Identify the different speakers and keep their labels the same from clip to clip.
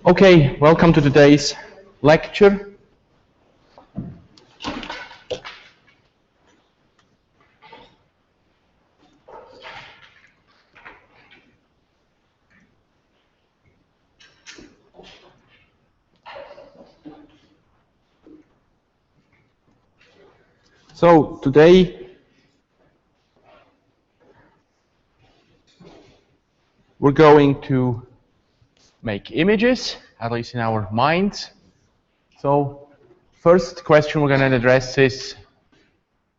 Speaker 1: Okay, welcome to today's lecture. So today we're going to make images, at least in our minds. So first question we're going to address is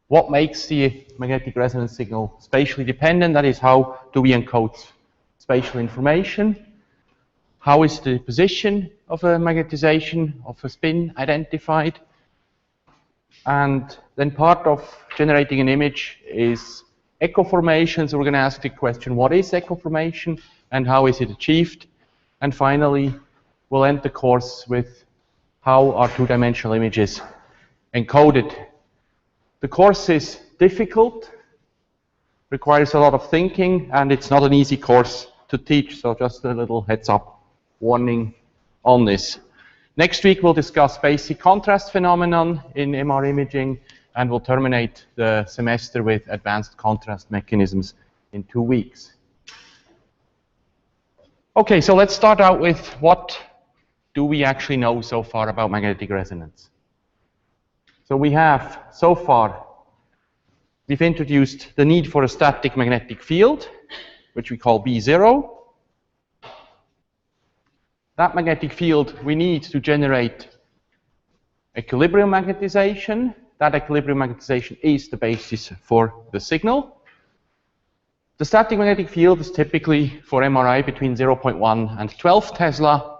Speaker 1: what makes the magnetic resonance signal spatially dependent? That is, how do we encode spatial information? How is the position of a magnetization of a spin identified? And then part of generating an image is echo formation. So we're going to ask the question, what is echo formation and how is it achieved? And finally, we'll end the course with how are two-dimensional images encoded. The course is difficult, requires a lot of thinking, and it's not an easy course to teach. So just a little heads up warning on this. Next week, we'll discuss basic contrast phenomenon in MR imaging, and we'll terminate the semester with advanced contrast mechanisms in 2 weeks. Okay, so let's start out with what do we actually know so far about magnetic resonance. So we have, so far, we've introduced the need for a static magnetic field, which we call B0. That magnetic field we need to generate equilibrium magnetization. That equilibrium magnetization is the basis for the signal. The static magnetic field is typically for MRI between 0.1 and 12 Tesla.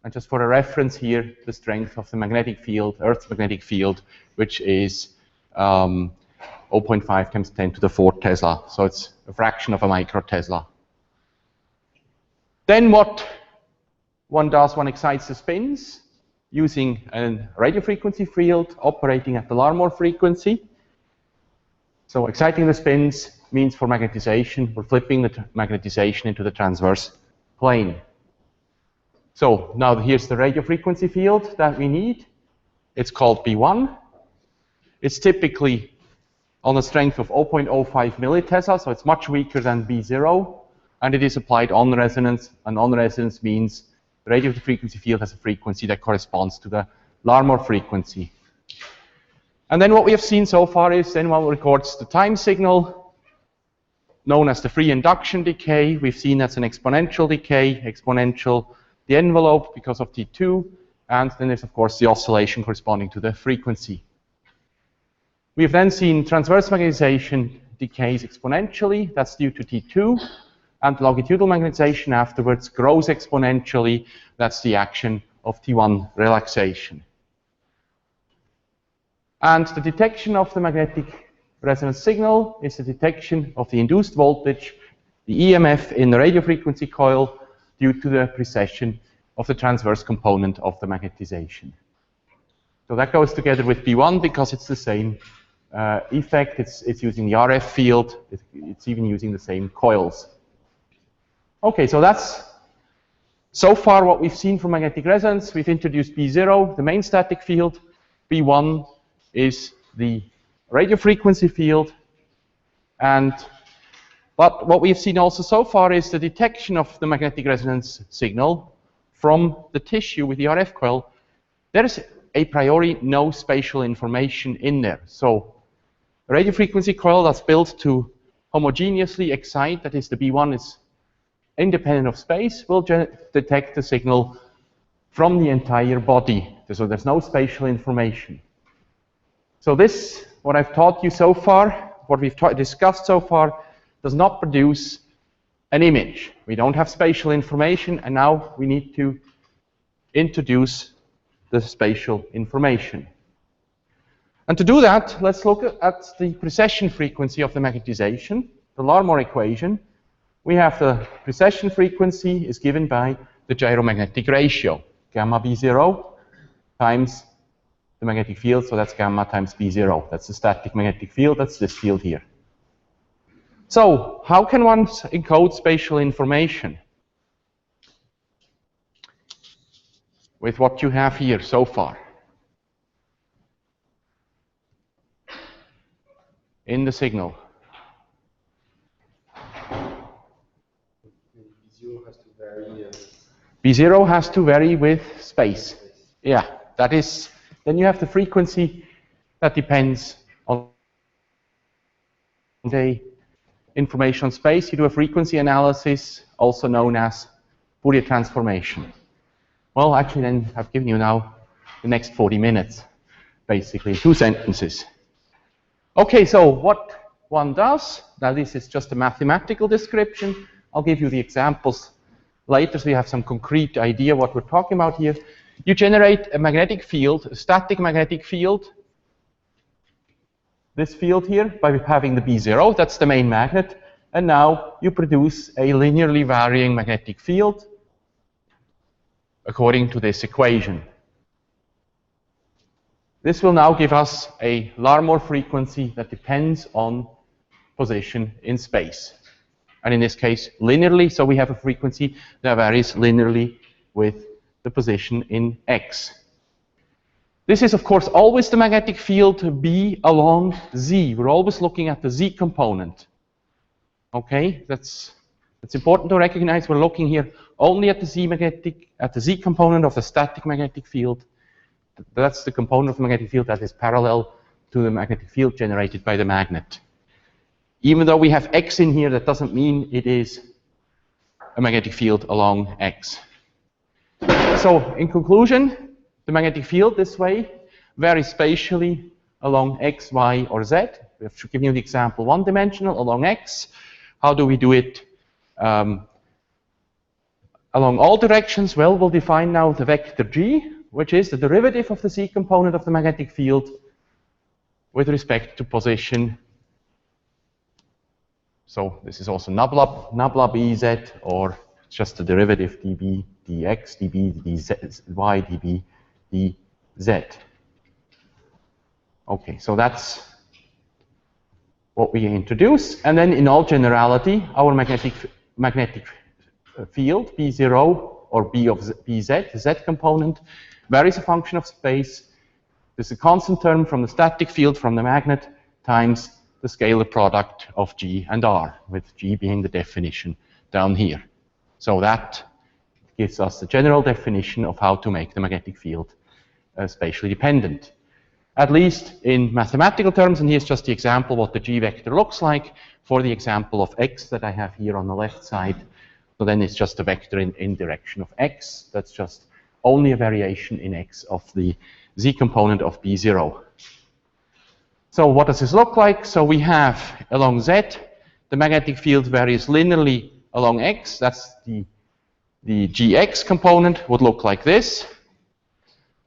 Speaker 1: And just for a reference here, the strength of the magnetic field, Earth's magnetic field, which is 0.5 times 10 to the 4 Tesla. So it's a fraction of a microtesla. Then what one does, one excites the spins using a radio frequency field operating at the Larmor frequency. So exciting the spins means for magnetization, we're flipping the magnetization into the transverse plane. So now here's the radio frequency field that we need. It's called B1. It's typically on a strength of 0.05 millitesla, so it's much weaker than B0, and it is applied on resonance, and on resonance means the radio frequency field has a frequency that corresponds to the Larmor frequency. And then what we have seen so far is then one records the time signal, known as the free induction decay. We've seen that's an exponential decay, exponential the envelope because of T2, and then there's of course the oscillation corresponding to the frequency. We've then seen transverse magnetization decays exponentially, that's due to T2, and longitudinal magnetization afterwards grows exponentially, that's the action of T1 relaxation. And the detection of the magnetic resonance signal is the detection of the induced voltage, the EMF in the radio frequency coil, due to the precession of the transverse component of the magnetization. So that goes together with B1 because it's the same effect. It's using the RF field. It's even using the same coils. Okay, so that's so far what we've seen from magnetic resonance. We've introduced B0, the main static field. B1 is the radio frequency field. But what we've seen also so far is the detection of the magnetic resonance signal from the tissue with the RF coil. There's a priori no spatial information in there. So a radio frequency coil that's built to homogeneously excite, that is the B1 is independent of space, will detect the signal from the entire body. So there's no spatial information. So this, what I've taught you so far, what we've discussed so far, does not produce an image. We don't have spatial information, and now we need to introduce the spatial information. And to do that, let's look at the precession frequency of the magnetization, the Larmor equation. We have the precession frequency is given by the gyromagnetic ratio, gamma B0 times the magnetic field, so that's gamma times B0. That's the static magnetic field, that's this field here. So, how can one encode spatial information? with what you have here so far in the signal.
Speaker 2: B0 has to vary.
Speaker 1: B0 has to vary with space. Yeah, that is, then you have the frequency that depends on the information on space. You do a frequency analysis, also known as Fourier transformation. Well, actually, then I've given you now the next 40 minutes, basically, 2 sentences. Okay, so what one does, now this is just a mathematical description. I'll give you the examples later so you have some concrete idea what we're talking about here. You generate a magnetic field, a static magnetic field, this field here, by having the B0, that's the main magnet, and now you produce a linearly varying magnetic field according to this equation. This will now give us a Larmor frequency that depends on position in space. And in this case, linearly, so we have a frequency that varies linearly with the position in x. This is, of course, always the magnetic field B along Z. We're always looking at the Z component. Okay, that's important to recognize. We're looking here only at the Z component of the static magnetic field. That's the component of the magnetic field that is parallel to the magnetic field generated by the magnet. Even though we have X in here, that doesn't mean it is a magnetic field along X. So, in conclusion, the magnetic field this way varies spatially along X, Y, or Z. We have given you the example one-dimensional along X. How do we do it along all directions? Well, we'll define now the vector G, which is the derivative of the Z component of the magnetic field with respect to position. So this is also nabla BZ, or just the derivative dB dx, dB dy, dB dz. Okay, so that's what we introduce. And then in all generality, our magnetic field, B0 or B of BZ, the Z component, varies a function of space. There's a constant term from the static field from the magnet times the scalar product of G and R, with G being the definition down here. So that gives us the general definition of how to make the magnetic field spatially dependent. At least in mathematical terms, and here's just the example what the G vector looks like for the example of X that I have here on the left side. So then it's just a vector in direction of X. That's just only a variation in X of the Z component of B0. So what does this look like? So we have along Z, the magnetic field varies linearly along X. That's the GX component would look like this.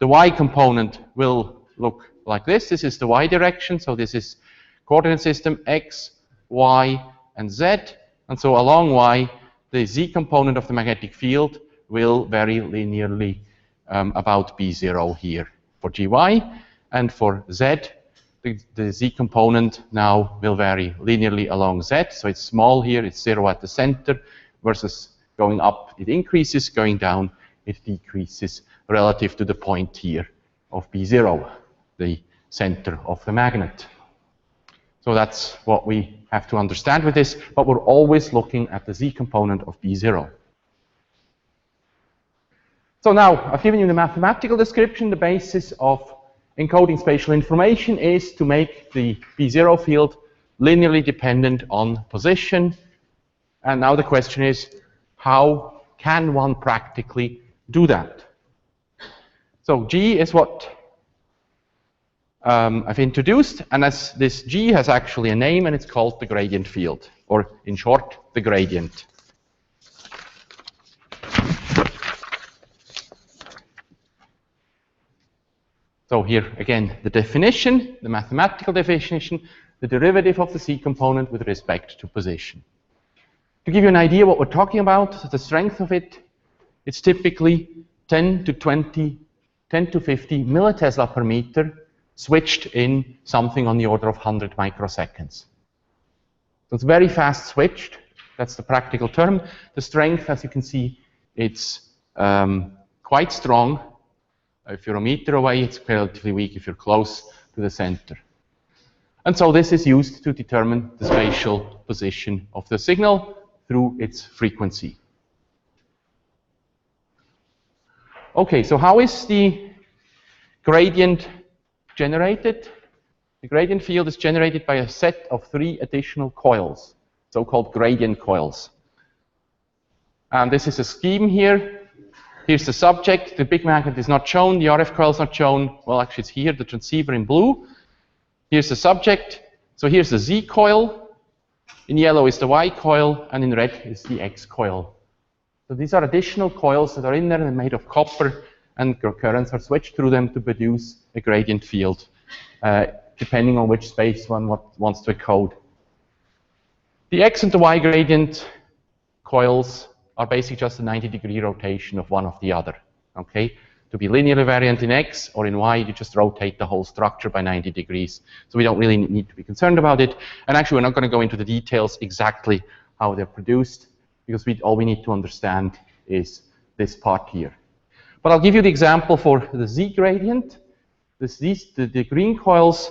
Speaker 1: The Y component will look like this. This is the Y direction. So this is coordinate system X, Y, and Z. And so along Y, the Z component of the magnetic field will vary linearly about B0 here for GY. And for Z, the Z component now will vary linearly along Z. So it's small here, it's 0 at the center, versus going up, it increases, going down, it decreases relative to the point here of B0, the center of the magnet. So that's what we have to understand with this, but we're always looking at the Z component of B0. So now, I've given you the mathematical description. The basis of encoding spatial information is to make the B0 field linearly dependent on position. And now the question is, how can one practically do that? So G is what I've introduced, and as this G has actually a name, and it's called the gradient field, or in short, the gradient. So here, again, the definition, the mathematical definition, the derivative of the Z component with respect to position. To give you an idea what we're talking about, the strength of it, it's typically 10 to 50 millitesla per meter switched in something on the order of 100 microseconds. So it's very fast switched. That's the practical term. The strength, as you can see, it's quite strong. If you're a meter away, it's relatively weak if you're close to the center. And so this is used to determine the spatial position of the signal through its frequency. Okay, so how is the gradient generated? The gradient field is generated by a set of 3 additional coils, so-called gradient coils. And this is a scheme here. Here's the subject. The big magnet is not shown. The RF coil is not shown. Well, actually, it's here, the transceiver in blue. Here's the subject. So here's the Z coil. In yellow is the Y coil, and in red is the X coil. So these are additional coils that are in there and made of copper, and currents are switched through them to produce a gradient field, depending on which space one wants to encode. The X and the Y gradient coils are basically just a 90-degree rotation of one of the other. Okay? To be linearly variant in X or in Y, you just rotate the whole structure by 90 degrees. So we don't really need to be concerned about it. And actually, we're not going to go into the details exactly how they're produced, because all we need to understand is this part here. But I'll give you the example for the Z gradient. The green coils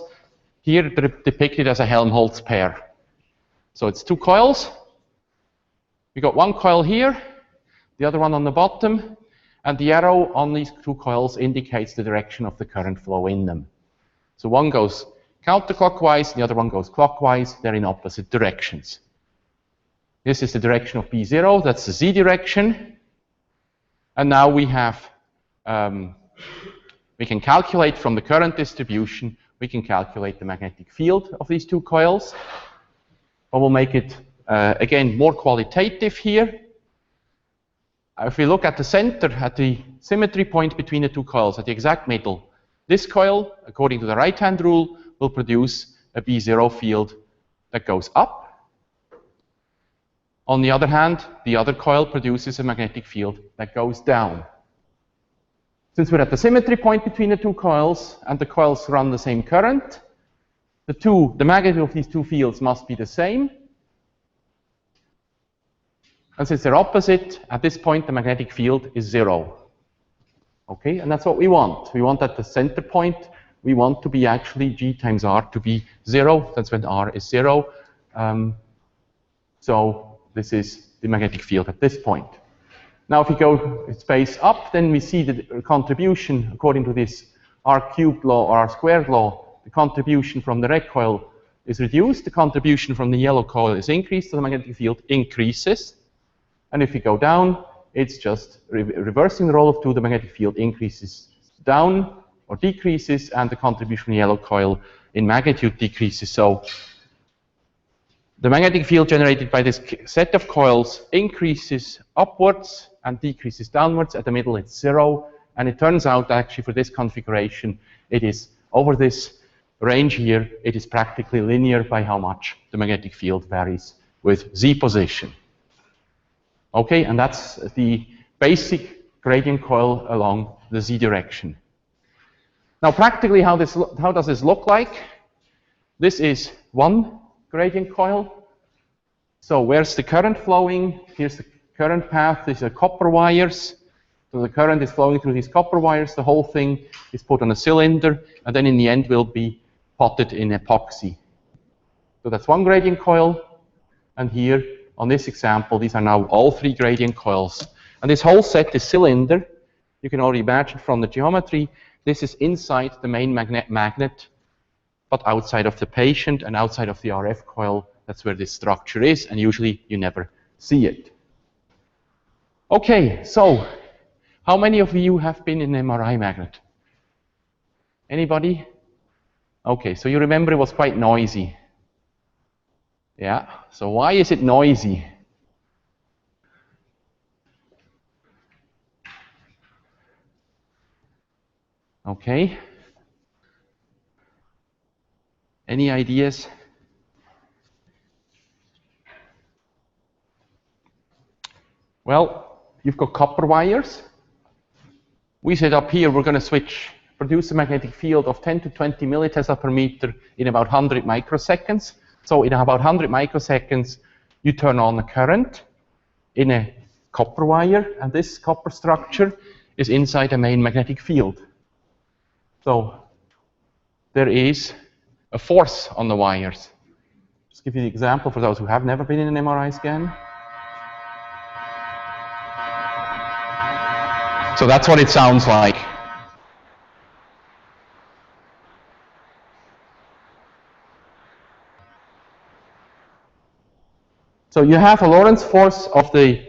Speaker 1: here are depicted as a Helmholtz pair. So it's 2 coils. We got one coil here, the other one on the bottom, and the arrow on these 2 coils indicates the direction of the current flow in them. So one goes counterclockwise, the other one goes clockwise. They're in opposite directions. This is the direction of B0, that's the Z direction. And now we have, we can calculate from the current distribution, we can calculate the magnetic field of these 2 coils. But we'll make it, again, more qualitative here. If we look at the center, at the symmetry point between the 2 coils, at the exact middle, this coil, according to the right-hand rule, will produce a B0 field that goes up. On the other hand, the other coil produces a magnetic field that goes down. Since we're at the symmetry point between the 2 coils, and the coils run the same current, the magnitude of these 2 fields must be the same. And since they're opposite, at this point, the magnetic field is 0. Okay, and that's what we want. We want at the center point, we want to be actually G times R to be 0. That's when R is 0. So this is the magnetic field at this point. Now, if we go space up, then we see the contribution, according to this R cubed law or R squared law, the contribution from the red coil is reduced. The contribution from the yellow coil is increased, so the magnetic field increases. And if we go down, it's just reversing the role of 2. The magnetic field increases down or decreases, and the contribution from the yellow coil in magnitude decreases. So the magnetic field generated by this set of coils increases upwards and decreases downwards. At the middle, it's 0. And it turns out that actually for this configuration, it is over this range here, it is practically linear by how much the magnetic field varies with Z position. Okay, and that's the basic gradient coil along the Z direction. Now, practically, how does this look like? This is one gradient coil. So where's the current flowing? Here's the current path. These are copper wires. So the current is flowing through these copper wires. The whole thing is put on a cylinder, and then in the end will be potted in epoxy. So that's one gradient coil. And here, on this example, these are now all 3 gradient coils. And this whole set is cylinder. You can already imagine from the geometry, this is inside the main magnet, but outside of the patient and outside of the RF coil. That's where this structure is, and usually you never see it. Okay, so how many of you have been in an MRI magnet? Anybody? Okay, so you remember it was quite noisy. Yeah, so why is it noisy? Okay. Any ideas? Well, you've got copper wires. We said up here we're going to produce a magnetic field of 10 to 20 millitesla per meter in about 100 microseconds. So in about 100 microseconds, you turn on a current in a copper wire, and this copper structure is inside a main magnetic field. So there is a force on the wires. Just give you the example for those who have never been in an MRI scan. So that's what it sounds like. So you have a Lorentz force of the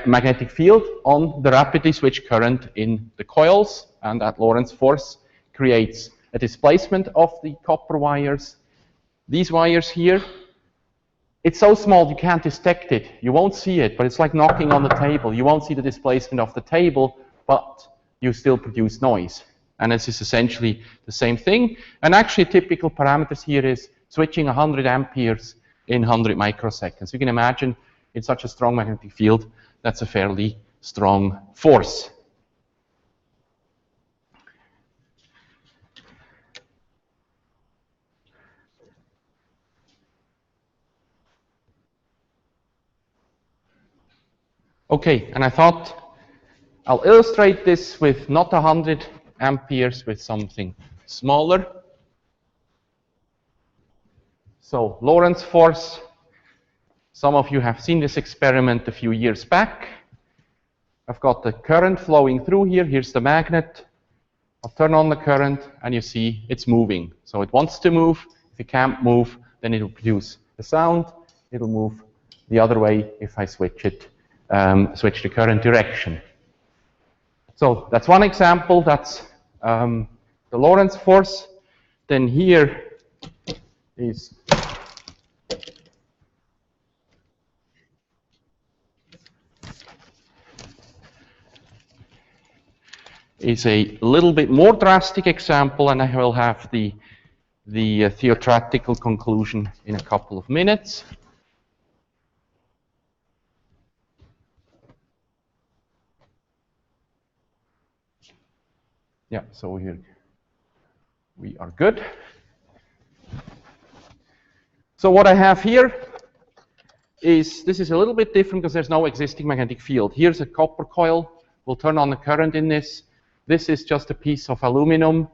Speaker 1: magnetic field on the rapidly switched current in the coils, and that Lorentz force creates a displacement of the copper wires. These wires here, it's so small you can't detect it. You won't see it, but it's like knocking on the table. You won't see the displacement of the table, but you still produce noise. And this is essentially the same thing. And actually, typical parameters here is switching 100 amperes in 100 microseconds. You can imagine in such a strong magnetic field, that's a fairly strong force. Okay, and I thought I'll illustrate this with not 100 amperes, with something smaller. So Lorentz force, some of you have seen this experiment a few years back. I've got the current flowing through here. Here's the magnet. I'll turn on the current, and you see it's moving. So it wants to move. If it can't move, then it'll produce a sound. It'll move the other way if I switch it. Switch the current direction. So that's one example. That's the Lorentz force. Then here is a little bit more drastic example, and I will have the theoretical conclusion in a couple of minutes. Yeah, so here we are good. So what I have here is, this is a little bit different because there's no existing magnetic field. Here's a copper coil. We'll turn on the current in this. This is just a piece of aluminum.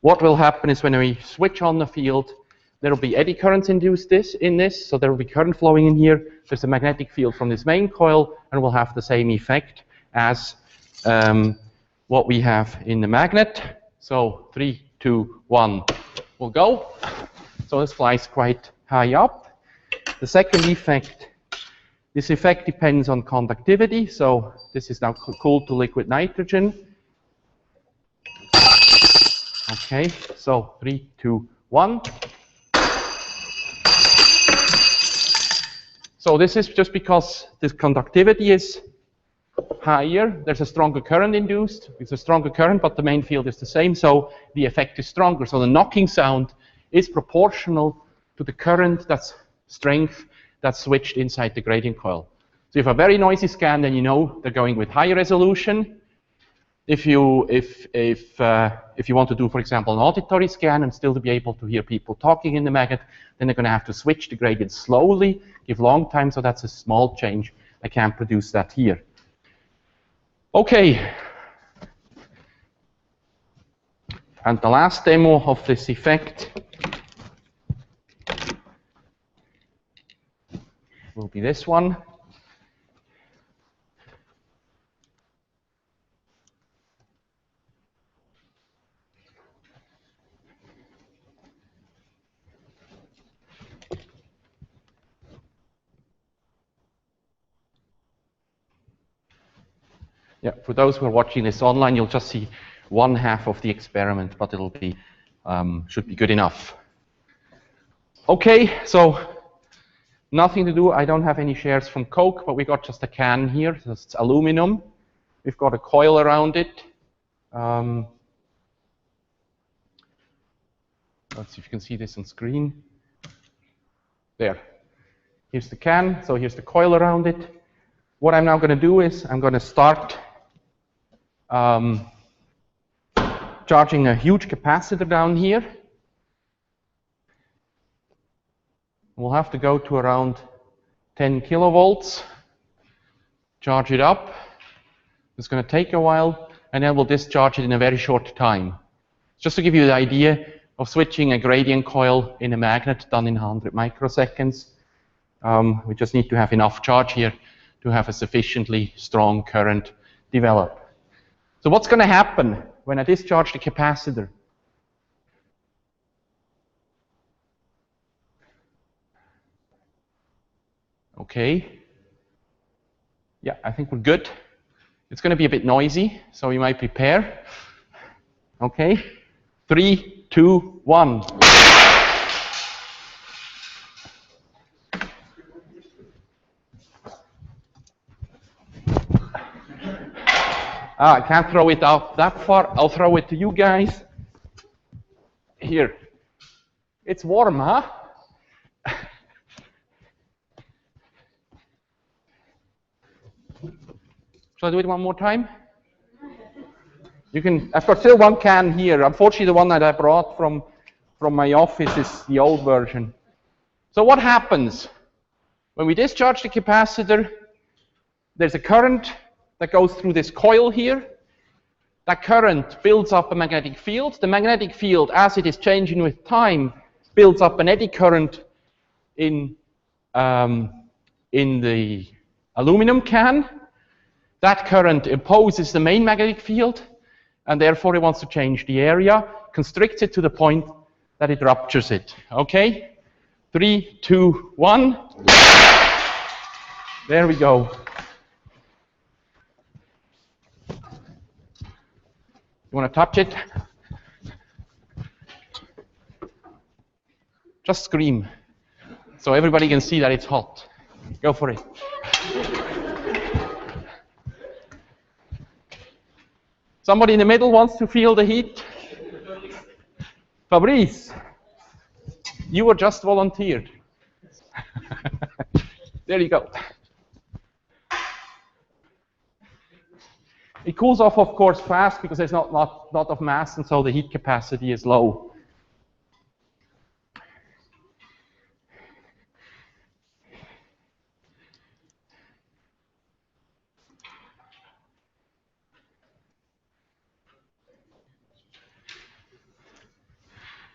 Speaker 1: What will happen is when we switch on the field, there will be eddy currents induced in this, so there will be current flowing in here. There's a magnetic field from this main coil, and we'll have the same effect as what we have in the magnet. So 3, 2, 1, we'll go. So this flies quite high up. The second effect, this effect depends on conductivity. So this is now cooled to liquid nitrogen. Okay, so 3, 2, 1. So this is just because this conductivity is higher, there's a stronger current induced. It's a stronger current, but the main field is the same, so the effect is stronger. So the knocking sound is proportional to the current, that's strength, that's switched inside the gradient coil. So if a very noisy scan, then you know they're going with higher resolution. If you want to do, for example, an auditory scan and still to be able to hear people talking in the magnet, then they're going to have to switch the gradient slowly, give long time, so that's a small change. I can't produce that here. Okay. And the last demo of this effect will be this one. Yeah, for those who are watching this online, you'll just see one half of the experiment, but it'll be should be good enough. Okay, so nothing to do. I don't have any shares from Coke, but we got just a can here. So it's aluminum. We've got a coil around it. Let's see if you can see this on screen. There. Here's the can. So here's the coil around it. What I'm now going to do is I'm going to start charging a huge capacitor down here. We'll have to go to around 10 kilovolts, charge it up. It's going to take a while, and then we'll discharge it in a very short time. Just to give you the idea of switching a gradient coil in a magnet done in 100 microseconds. We just need to have enough charge here to have a sufficiently strong current develop. So what's going to happen when I discharge the capacitor? Okay. Yeah, I think we're good. It's going to be a bit noisy, so you might prepare. Okay. 3, 2, 1. I can't throw it out that far. I'll throw it to you guys. Here. It's warm, huh? Shall I do it one more time? You can. I've got still one can here. Unfortunately, the one that I brought from my office is the old version. So what happens? When we discharge the capacitor, there's a current that goes through this coil here. That current builds up a magnetic field. The magnetic field, as it is changing with time, builds up an eddy current in the aluminum can. That current opposes the main magnetic field, and therefore it wants to change the area, constricts it to the point that it ruptures it. Okay? 3, 2, 1. There we go. You want to touch it? Just scream, so everybody can see that it's hot. Go for it. Somebody in the middle wants to feel the heat? Fabrice, you were just volunteered. There you go. It cools off, of course, fast because there's not a lot of mass, and so the heat capacity is low.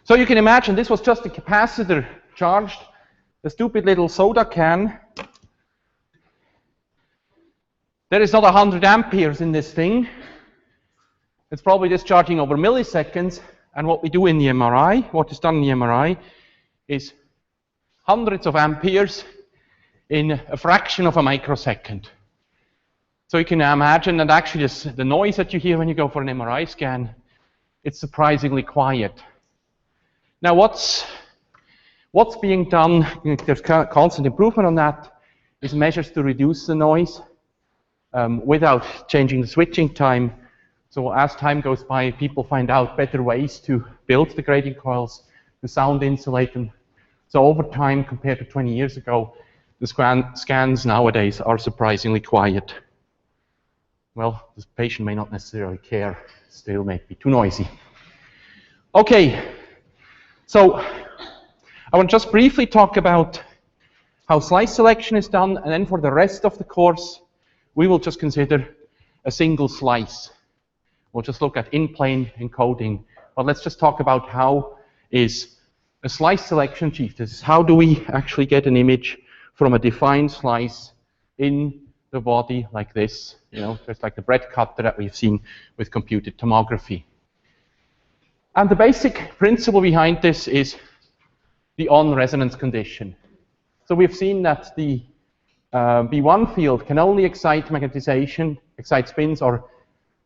Speaker 1: So you can imagine this was just a capacitor charged, a stupid little soda can. There is not 100 amperes in this thing. It's probably discharging over milliseconds. And what we do in the MRI, what is done in the MRI, is hundreds of amperes in a fraction of a microsecond. So you can imagine that actually the noise that you hear when you go for an MRI scan, it's surprisingly quiet. Now what's being done, there's constant improvement on that, is measures to reduce the noise without changing the switching time. So as time goes by, people find out better ways to build the gradient coils, to sound insulate them. So over time, compared to 20 years ago, the scans nowadays are surprisingly quiet. Well, the patient may not necessarily care, still may be too noisy. Okay, so I want to just briefly talk about how slice selection is done, and then for the rest of the course, we will just consider a single slice. We'll just look at in-plane encoding, but let's just talk about how is a slice selection achieved. This is how do we actually get an image from a defined slice in the body like this, just like the bread cutter that we've seen with computed tomography. And the basic principle behind this is the on-resonance condition. So we've seen that the B1 field can only excite spins or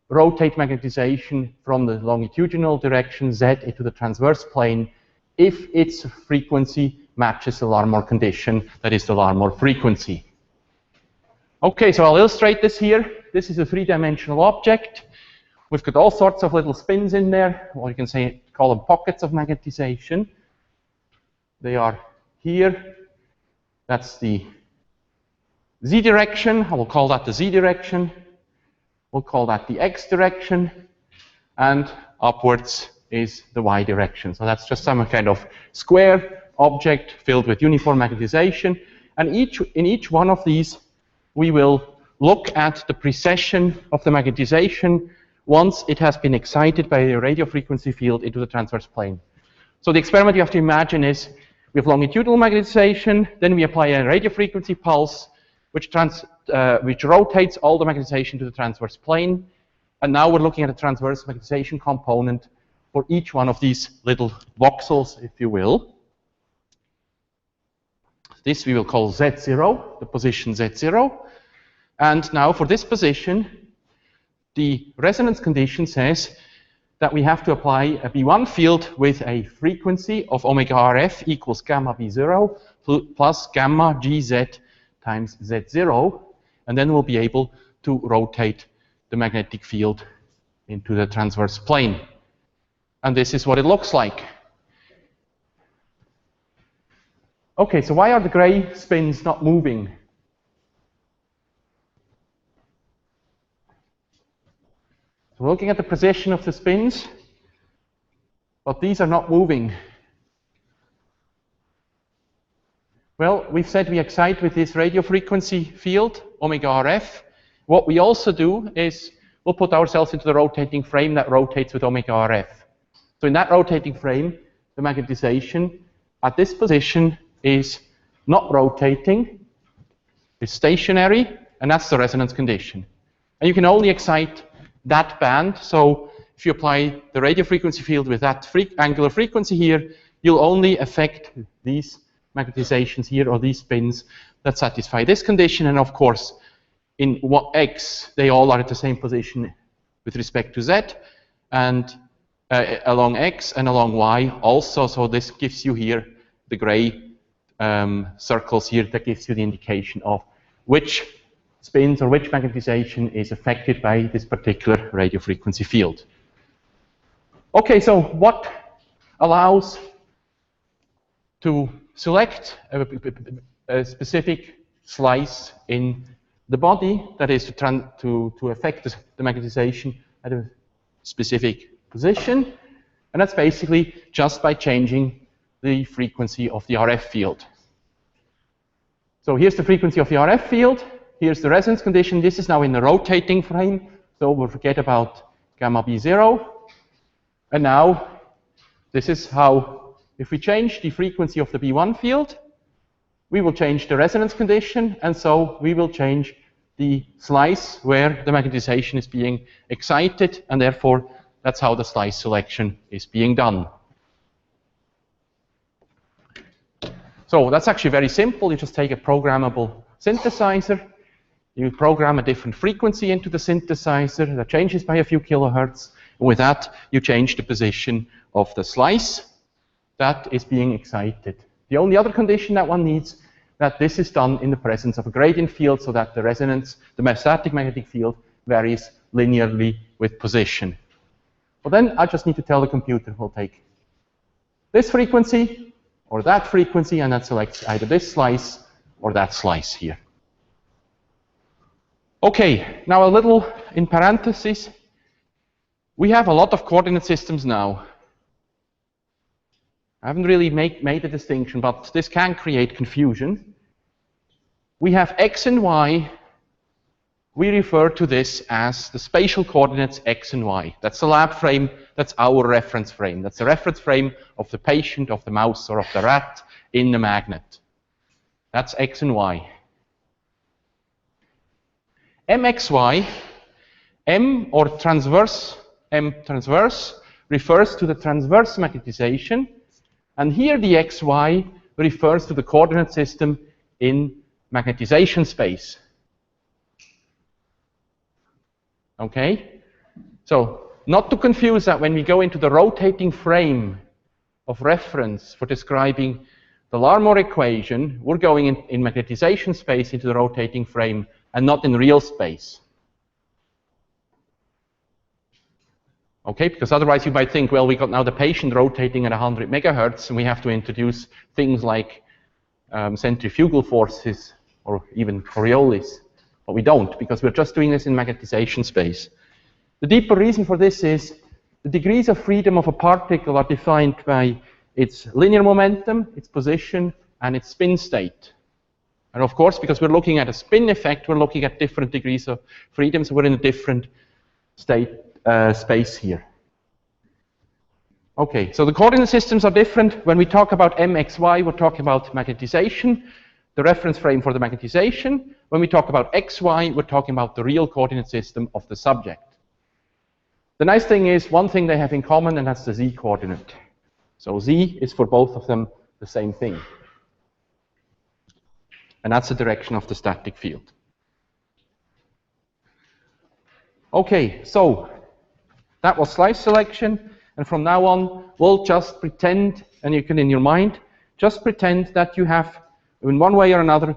Speaker 1: rotate magnetization from the longitudinal direction Z into the transverse plane if its frequency matches the Larmor condition, that is the Larmor frequency. Okay, so I'll illustrate this here. This is a three-dimensional object. We've got all sorts of little spins in there, or you can call them pockets of magnetization. They are here. That's the Z direction. I will call that the Z direction. We'll call that the X direction. And upwards is the Y direction. So that's just some kind of square object filled with uniform magnetization. And in each one of these, we will look at the precession of the magnetization once it has been excited by a radio frequency field into the transverse plane. So the experiment you have to imagine is we have longitudinal magnetization, then we apply a radio frequency pulse, which rotates all the magnetization to the transverse plane. And now we're looking at a transverse magnetization component for each one of these little voxels, if you will. This we will call Z0, the position Z0. And now for this position, the resonance condition says that we have to apply a B1 field with a frequency of omega RF equals gamma B0 plus gamma GZ times Z0. And then we'll be able to rotate the magnetic field into the transverse plane. And this is what it looks like. Okay, so why are the gray spins not moving? So we're looking at the position of the spins, but these are not moving. Well, we've said we excite with this radio frequency field, omega RF. What we also do is we'll put ourselves into the rotating frame that rotates with omega RF. So in that rotating frame, the magnetization at this position is not rotating, it's stationary, and that's the resonance condition. And you can only excite that band, so if you apply the radio frequency field with that angular frequency here, you'll only affect these magnetizations here, or these spins that satisfy this condition, and of course, in X, they all are at the same position with respect to Z, and along X and along Y also, so this gives you here the gray circles here that gives you the indication of which spins or which magnetization is affected by this particular radio frequency field. Okay, so what allows to select a specific slice in the body, that is to affect the magnetization at a specific position, and that's basically just by changing the frequency of the RF field. So here's the frequency of the RF field, here's the resonance condition, this is now in the rotating frame, so we'll forget about gamma B0, and now this is how, if we change the frequency of the B1 field, we will change the resonance condition, and so we will change the slice where the magnetization is being excited, and therefore that's how the slice selection is being done. So that's actually very simple. You just take a programmable synthesizer, you program a different frequency into the synthesizer that changes by a few kilohertz, and with that you change the position of the slice that is being excited. The only other condition that one needs, that this is done in the presence of a gradient field, so that the resonance, the static magnetic field, varies linearly with position. Well, then I just need to tell the computer we'll take this frequency or that frequency, and that selects either this slice or that slice here. Okay, now a little in parentheses. We have a lot of coordinate systems now. I haven't really made a distinction, but this can create confusion. We have X and Y. We refer to this as the spatial coordinates X and Y. That's the lab frame, that's our reference frame. That's the reference frame of the patient, of the mouse, or of the rat in the magnet. That's X and Y. MXY, M or transverse, M transverse, refers to the transverse magnetization, and here the XY refers to the coordinate system in magnetization space. Okay? So, not to confuse that when we go into the rotating frame of reference for describing the Larmor equation, we're going in magnetization space into the rotating frame and not in real space. Okay, because otherwise you might think, well, we got now the patient rotating at 100 megahertz, and we have to introduce things like centrifugal forces or even Coriolis. But we don't, because we're just doing this in magnetization space. The deeper reason for this is the degrees of freedom of a particle are defined by its linear momentum, its position, and its spin state. And of course, because we're looking at a spin effect, we're looking at different degrees of freedom, so we're in a different state, space here. Okay, so the coordinate systems are different. When we talk about mxy, we're talking about magnetization, the reference frame for the magnetization. When we talk about xy, we're talking about the real coordinate system of the subject. The nice thing is, one thing they have in common, and that's the z coordinate. So z is for both of them the same thing. And that's the direction of the static field. Okay, so that was slice selection. And from now on, we'll just pretend, and you can in your mind, just pretend that you have, in one way or another,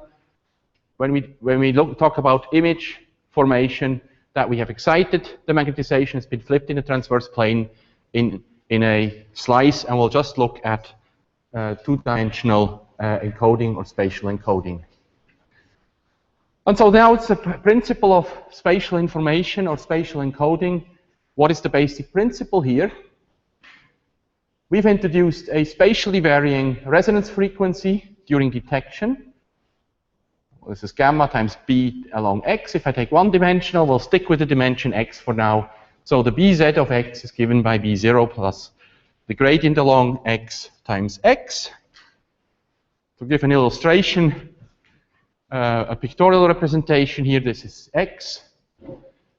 Speaker 1: when we talk about image formation, that we have excited the magnetization, it's been flipped in a transverse plane in a slice, and we'll just look at two-dimensional encoding or spatial encoding. And so now it's the principle of spatial information or spatial encoding. What is the basic principle here? We've introduced a spatially varying resonance frequency during detection. This is gamma times b along x. If I take one-dimensional, we'll stick with the dimension x for now. So the bz of x is given by b0 plus the gradient along x times x. To give an illustration, a pictorial representation here, this is x.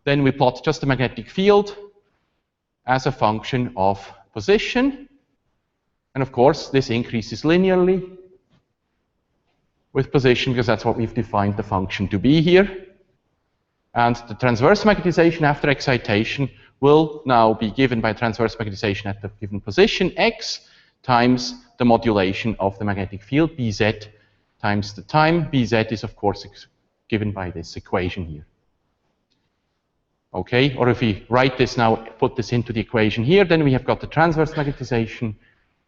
Speaker 1: Then we plot just the magnetic field as a function of position. And of course, this increases linearly with position, because that's what we've defined the function to be here. And the transverse magnetization after excitation will now be given by transverse magnetization at the given position, x times the modulation of the magnetic field, Bz, times the time. Bz is, of course, given by this equation here. Okay, or if we write this now, put this into the equation here, then we have got the transverse magnetization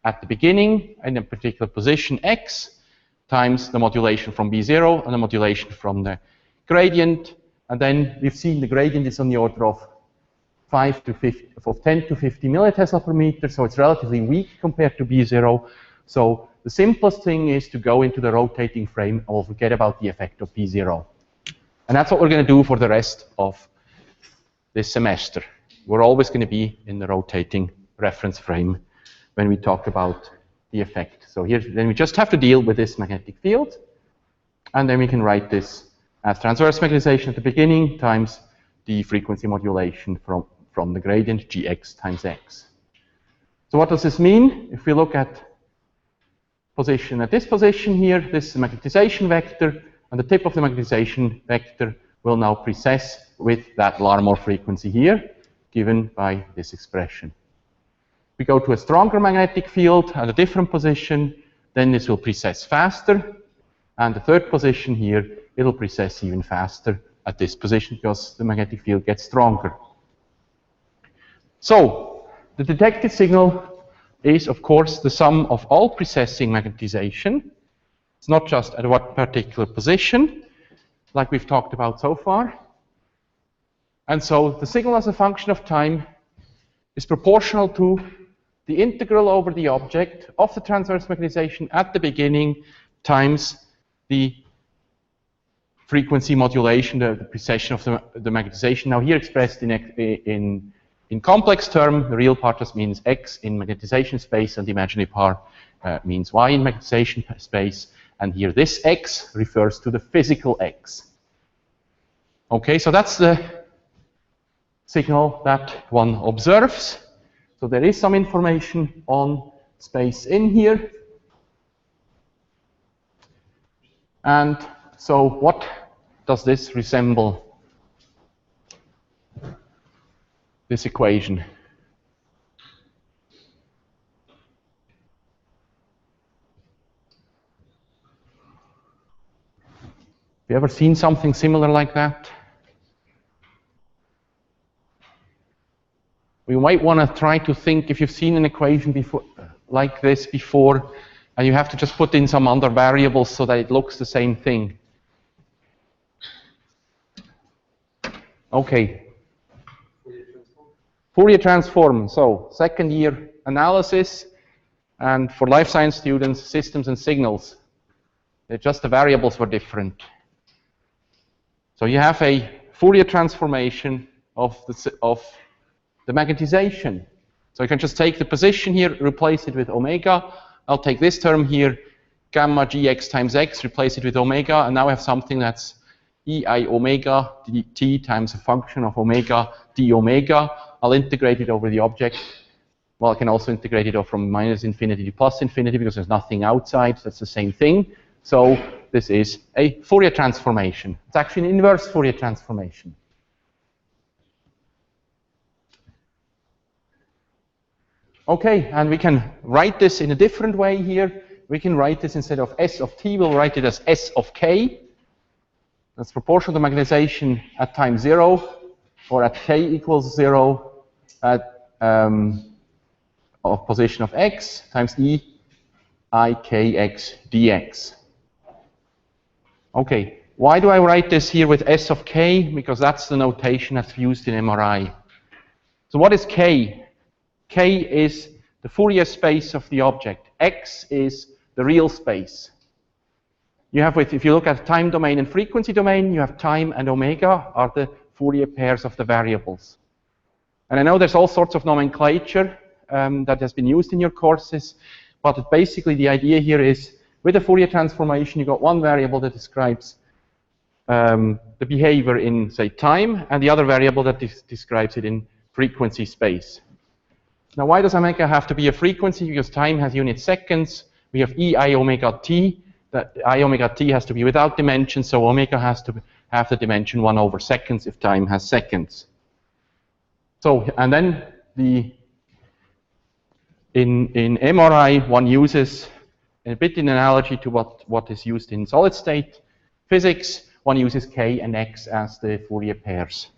Speaker 1: at the beginning in a particular position, x, times the modulation from B0 and the modulation from the gradient. And then we've seen the gradient is on the order of 10 to 50 millitesla per meter, so it's relatively weak compared to B0. So the simplest thing is to go into the rotating frame and we'll forget about the effect of B0. And that's what we're going to do for the rest of this semester. We're always going to be in the rotating reference frame when we talk about the effect. So here, then we just have to deal with this magnetic field, and then we can write this as transverse magnetization at the beginning times the frequency modulation from the gradient gx times x. So what does this mean? If we look at position at this position here, this is the magnetization vector, and the tip of the magnetization vector will now precess with that Larmor frequency here, given by this expression. We go to a stronger magnetic field at a different position, then this will precess faster. And the third position here, it'll precess even faster at this position because the magnetic field gets stronger. So, the detected signal is, of course, the sum of all precessing magnetization. It's not just at what particular position, like we've talked about so far. And so, the signal as a function of time is proportional to the integral over the object of the transverse magnetization at the beginning times the frequency modulation, the precession of the magnetization. Now here expressed in complex term, the real part just means x in magnetization space, and the imaginary part means y in magnetization space. And here this x refers to the physical x. Okay, so that's the signal that one observes. So there is some information on space in here. And so what does this resemble? This equation. Have you ever seen something similar like that? We might want to try to think if you've seen an equation before, like this before, and you have to just put in some other variables so that it looks the same thing. Okay. Fourier transform. So, second year analysis, and for life science students, systems and signals. Just the variables were different. So you have a Fourier transformation of the magnetization. So I can just take the position here, replace it with omega. I'll take this term here, gamma gx times x, replace it with omega, and now I have something that's ei omega dt times a function of omega d omega. I'll integrate it over the object. Well, I can also integrate it from minus infinity to plus infinity because there's nothing outside. That's the same thing. So this is a Fourier transformation. It's actually an inverse Fourier transformation. Okay, and we can write this in a different way here. We can write this instead of S of t, we'll write it as S of k. That's proportional to magnetization at time 0, or at k equals 0 at of position of x times e I kx dx. Okay, why do I write this here with S of k? Because that's the notation that's used in MRI. So what is k? K is the Fourier space of the object. X is the real space. You have, if you look at time domain and frequency domain, you have time and omega are the Fourier pairs of the variables. And I know there's all sorts of nomenclature that has been used in your courses, but basically the idea here is, with a Fourier transformation, you've got one variable that describes the behavior in, say, time, and the other variable that describes it in frequency space. Now, why does omega have to be a frequency? Because time has unit seconds. We have e I omega t. That I omega t has to be without dimension, so omega has to have the dimension 1 over seconds if time has seconds. So, and then in MRI, one uses a bit in analogy to what is used in solid state physics. One uses k and x as the Fourier pairs.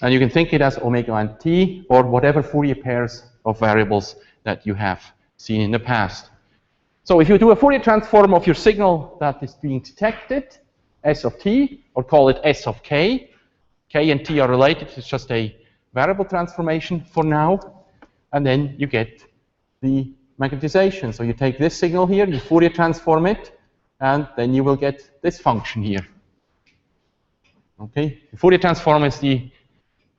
Speaker 1: And you can think it as omega and t, or whatever Fourier pairs of variables that you have seen in the past. So if you do a Fourier transform of your signal that is being detected, S of t, or call it S of k, k and t are related, it's just a variable transformation for now, and then you get the magnetization. So you take this signal here, you Fourier transform it, and then you will get this function here. Okay, the Fourier transform is the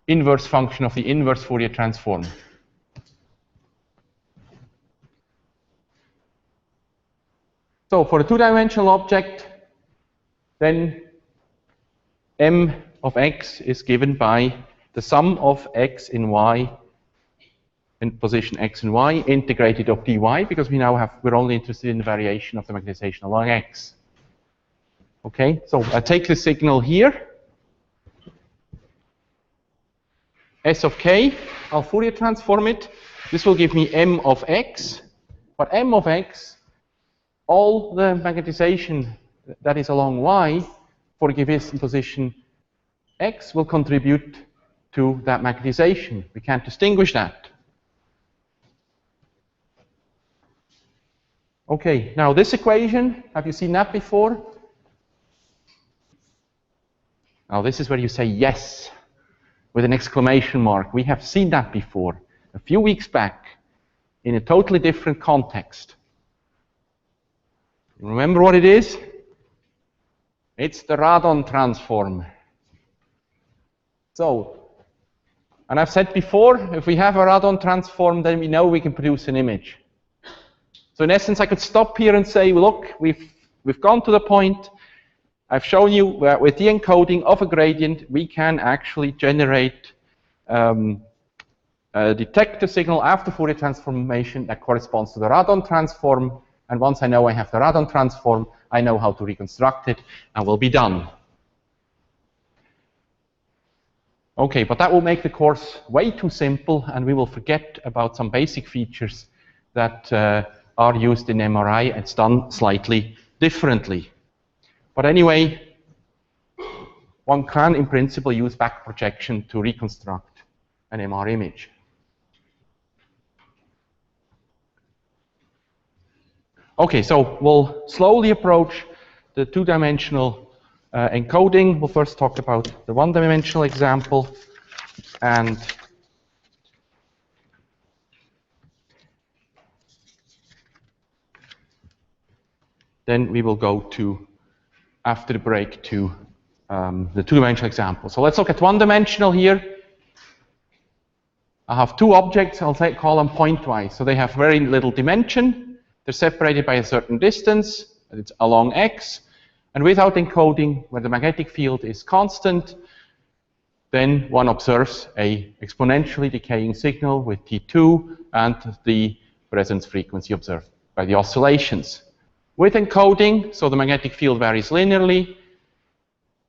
Speaker 1: inverse function of the inverse Fourier transform. So for a two-dimensional object, then m of x is given by the sum of x in y in position x and y integrated of dy, because we're only interested in the variation of the magnetization along x. Okay, so I take the signal here, S of k, I'll Fourier transform it. This will give me m of x, but m of x, all the magnetization that is along y for a given position x will contribute to that magnetization. We can't distinguish that. Okay, now this equation, have you seen that before? Now this is where you say yes with an exclamation mark. We have seen that before, a few weeks back, in a totally different context. Remember what it is? It's the radon transform. So, and I've said before, if we have a radon transform, then we know we can produce an image. So in essence, I could stop here and say, look, we've gone to the point. I've shown you where with the encoding of a gradient, we can actually generate a detector signal after Fourier transformation that corresponds to the radon transform. And once I know I have the radon transform, I know how to reconstruct it, and we'll be done. Okay, but that will make the course way too simple, and we will forget about some basic features that are used in MRI. It's done slightly differently. But anyway, one can, in principle, use back projection to reconstruct an MR image. Okay, so we'll slowly approach the two-dimensional encoding. We'll first talk about the one-dimensional example, and then we will go to, after the break, to the two-dimensional example. So let's look at one-dimensional here. I have two objects, I'll call them pointwise. So they have very little dimension. They're separated by a certain distance, and it's along x. And without encoding, where the magnetic field is constant, then one observes a exponentially decaying signal with T2 and the resonance frequency observed by the oscillations. With encoding, so the magnetic field varies linearly.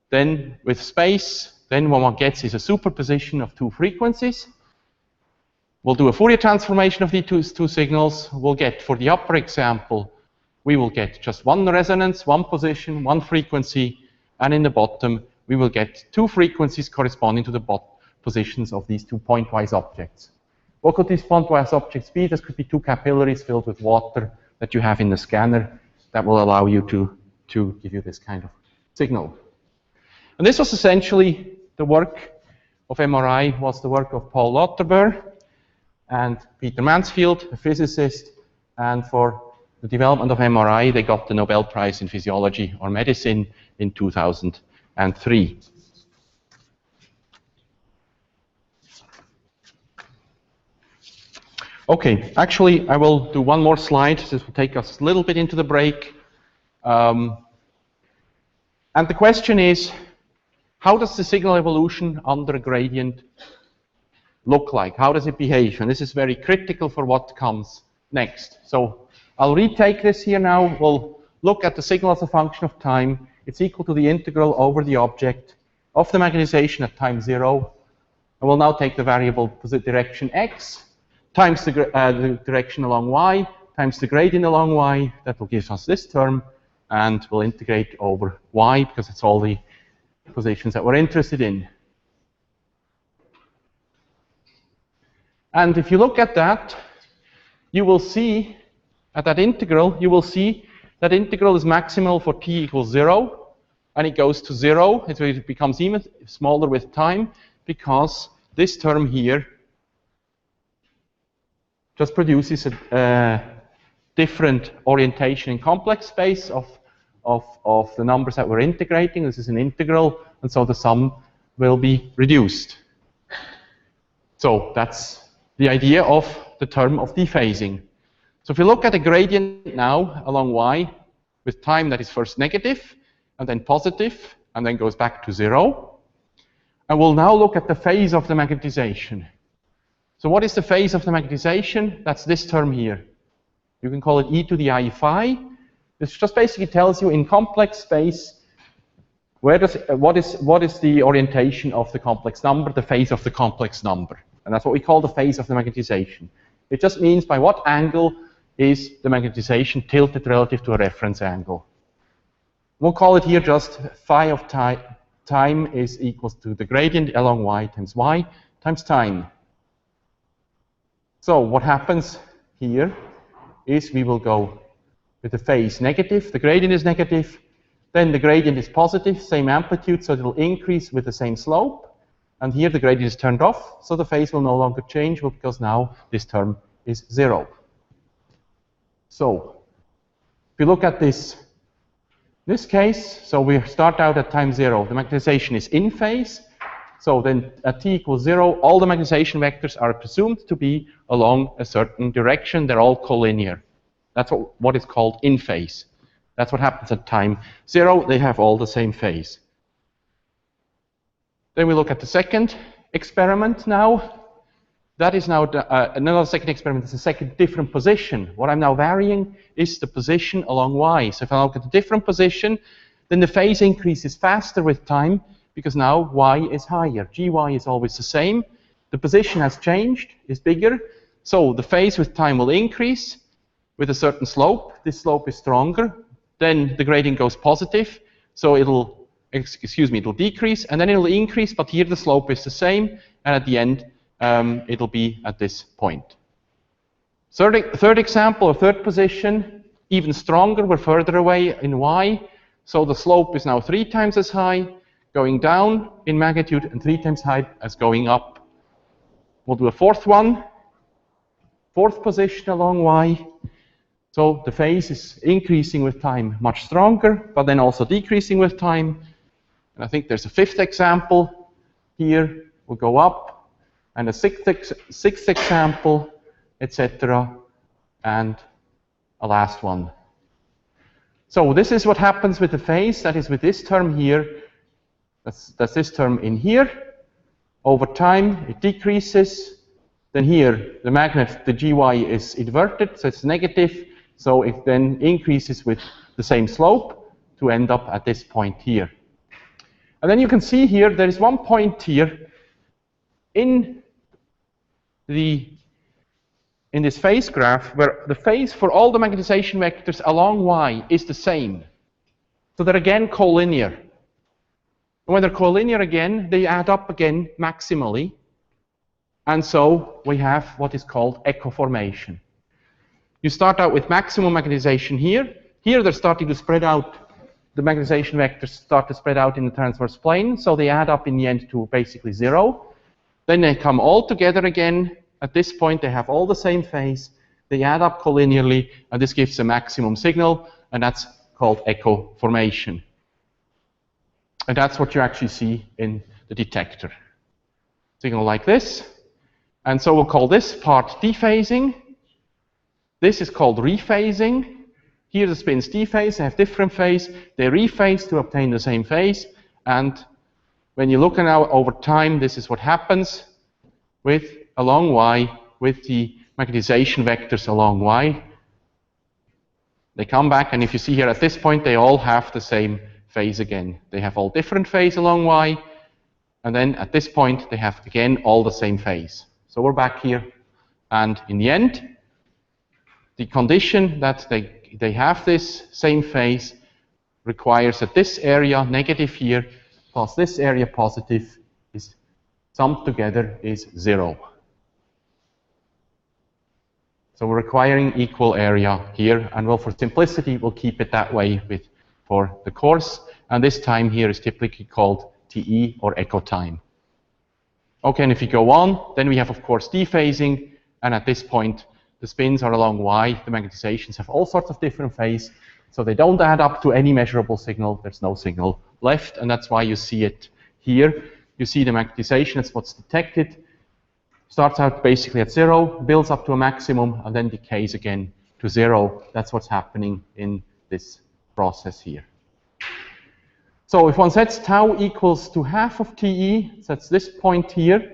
Speaker 1: Then with space, then what one gets is a superposition of two frequencies. We'll do a Fourier transformation of these two signals. We'll get, for the upper example, we will get just one resonance, one position, one frequency, and in the bottom, we will get two frequencies corresponding to the positions of these two pointwise objects. What could these pointwise objects be? This could be two capillaries filled with water that you have in the scanner that will allow you to give you this kind of signal. And this was essentially the work of MRI, was the work of Paul Lauterbur and Peter Mansfield, a physicist, and for the development of MRI, they got the Nobel Prize in Physiology or Medicine in 2003. Okay, actually, I will do one more slide. This will take us a little bit into the break. And the question is, how does the signal evolution under a gradient look like? How does it behave? And this is very critical for what comes next. So I'll retake this here now. We'll look at the signal as a function of time. It's equal to the integral over the object of the magnetization at time 0. And we'll now take the variable direction x times the direction along y times the gradient along y. That will give us this term. And we'll integrate over y because it's all the positions that we're interested in. And if you look at that, you will see at that integral, you will see that integral is maximal for t equals 0, and it goes to 0. It becomes even smaller with time because this term here just produces a different orientation in complex space of the numbers that we're integrating. This is an integral, and so the sum will be reduced. So that's the idea of the term of dephasing. So if you look at a gradient now along y with time that is first negative and then positive and then goes back to 0, and we'll now look at the phase of the magnetization. So what is the phase of the magnetization? That's this term here. You can call it e to the I phi. This just basically tells you in complex space what is the orientation of the complex number, the phase of the complex number. And that's what we call the phase of the magnetization. It just means by what angle is the magnetization tilted relative to a reference angle. We'll call it here just phi of time is equals to the gradient along y times time. So what happens here is we will go with the phase negative, the gradient is negative, then the gradient is positive, same amplitude, so it will increase with the same slope. And here the gradient is turned off, so the phase will no longer change because now this term is 0. So if you look at this case, so we start out at time 0. The magnetization is in phase. So then at t equals 0, all the magnetization vectors are presumed to be along a certain direction. They're all collinear. That's what is called in phase. That's what happens at time 0. They have all the same phase. Then we look at the second experiment now. That is now another second experiment. It's a second different position. What I'm now varying is the position along y. So if I look at a different position, then the phase increases faster with time because now y is higher. Gy is always the same. The position has changed, is bigger. So the phase with time will increase with a certain slope. This slope is stronger. Then the gradient goes positive. So it'll decrease, and then it'll increase, but here the slope is the same, and at the end, it'll be at this point. Third example, or third position, even stronger, we're further away in y, so the slope is now 3 times as high, going down in magnitude, and 3 times high as going up. We'll do a fourth one, fourth position along y. So the phase is increasing with time much stronger, but then also decreasing with time. And I think there's a fifth example here. We'll go up, and a sixth example, etc., and a last one. So this is what happens with the phase, that is with this term here, that's this term in here. Over time, it decreases. Then here, the magnet, the GY is inverted, so it's negative, so it then increases with the same slope to end up at this point here. And then you can see here, there is one point here in this phase graph where the phase for all the magnetization vectors along Y is the same. So they're again collinear. And when they're collinear again, they add up again maximally. And so we have what is called echo formation. You start out with maximum magnetization here. Here they're starting to spread out. The magnetization vectors start to spread out in the transverse plane, so they add up in the end to basically 0. Then they come all together again. At this point, they have all the same phase. They add up collinearly, and this gives a maximum signal, and that's called echo formation. And that's what you actually see in the detector. Signal like this. And so we'll call this part dephasing. This is called rephasing. Here the spins dephase, they have different phase. They rephase to obtain the same phase. And when you look now over time, this is what happens with along Y, with the magnetization vectors along Y. They come back, and if you see here at this point, they all have the same phase again. They have all different phase along Y, and then at this point, they have again all the same phase. So we're back here, and in the end, the condition that they have this same phase requires that this area negative here plus this area positive is summed together is 0. So we're requiring equal area here, and well, for simplicity, we'll keep it that way for the course. And this time here is typically called TE, or echo time. Okay, and if you go on, then we have, of course, dephasing, and at this point, the spins are along Y. The magnetizations have all sorts of different phase, so they don't add up to any measurable signal. There's no signal left, and that's why you see it here. You see the magnetization, that's what's detected. Starts out basically at 0, builds up to a maximum, and then decays again to 0. That's what's happening in this process here. So if one sets tau equals to half of TE, so that's this point here,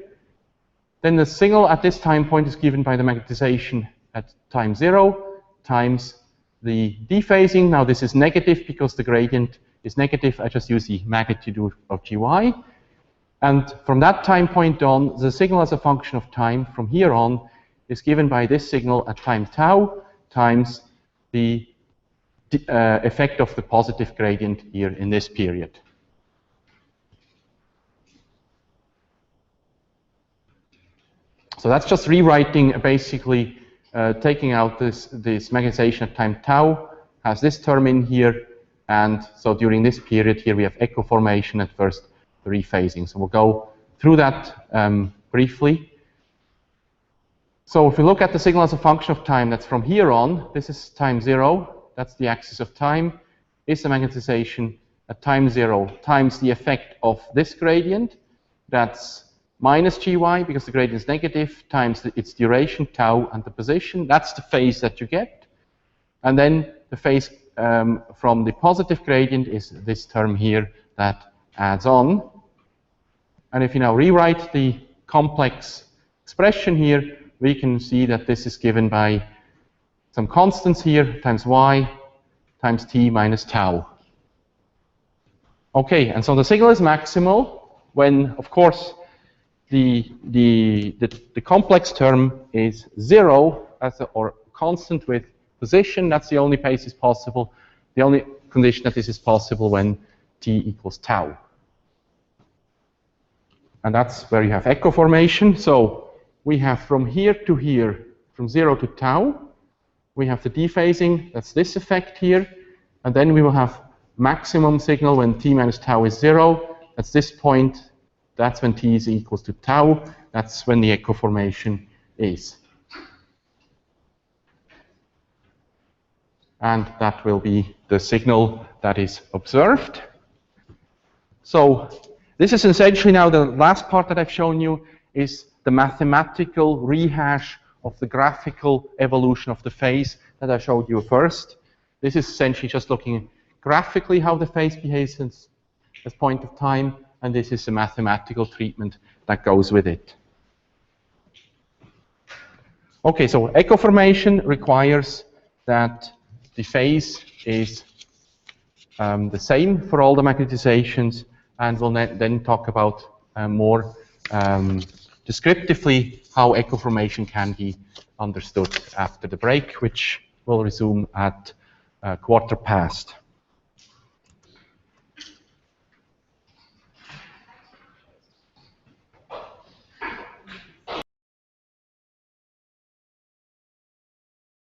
Speaker 1: then the signal at this time point is given by the magnetization at time 0 times the dephasing. Now this is negative because the gradient is negative. I just use the magnitude of GY. And from that time point on, the signal as a function of time from here on is given by this signal at time tau times the effect of the positive gradient here in this period. So that's just rewriting, basically taking out this magnetization at time tau, has this term in here, and so during this period here we have echo formation at first, the rephasing. So we'll go through that briefly. So if we look at the signal as a function of time, that's from here on, this is time 0, that's the axis of time, is the magnetization at time 0 times the effect of this gradient, that's minus GY, because the gradient is negative, times its duration, tau, and the position. That's the phase that you get. And then the phase from the positive gradient is this term here that adds on. And if you now rewrite the complex expression here, we can see that this is given by some constants here, times Y, times T minus tau. Okay, and so the signal is maximal when, of course, the complex term is 0 or constant with position. That's the only place is possible. The only condition that this is possible when T equals tau. And that's where you have echo formation. So we have from here to here, from 0 to tau. We have the dephasing, that's this effect here. And then we will have maximum signal when T minus tau is 0. That's this point. That's when T is equals to tau. That's when the echo formation is. And that will be the signal that is observed. So this is essentially now the last part that I've shown you is the mathematical rehash of the graphical evolution of the phase that I showed you first. This is essentially just looking graphically how the phase behaves as point of time, and this is the mathematical treatment that goes with it. Okay, so echo formation requires that the phase is the same for all the magnetizations, and we'll then talk about more descriptively how echo formation can be understood after the break, which will resume at 1/4 past.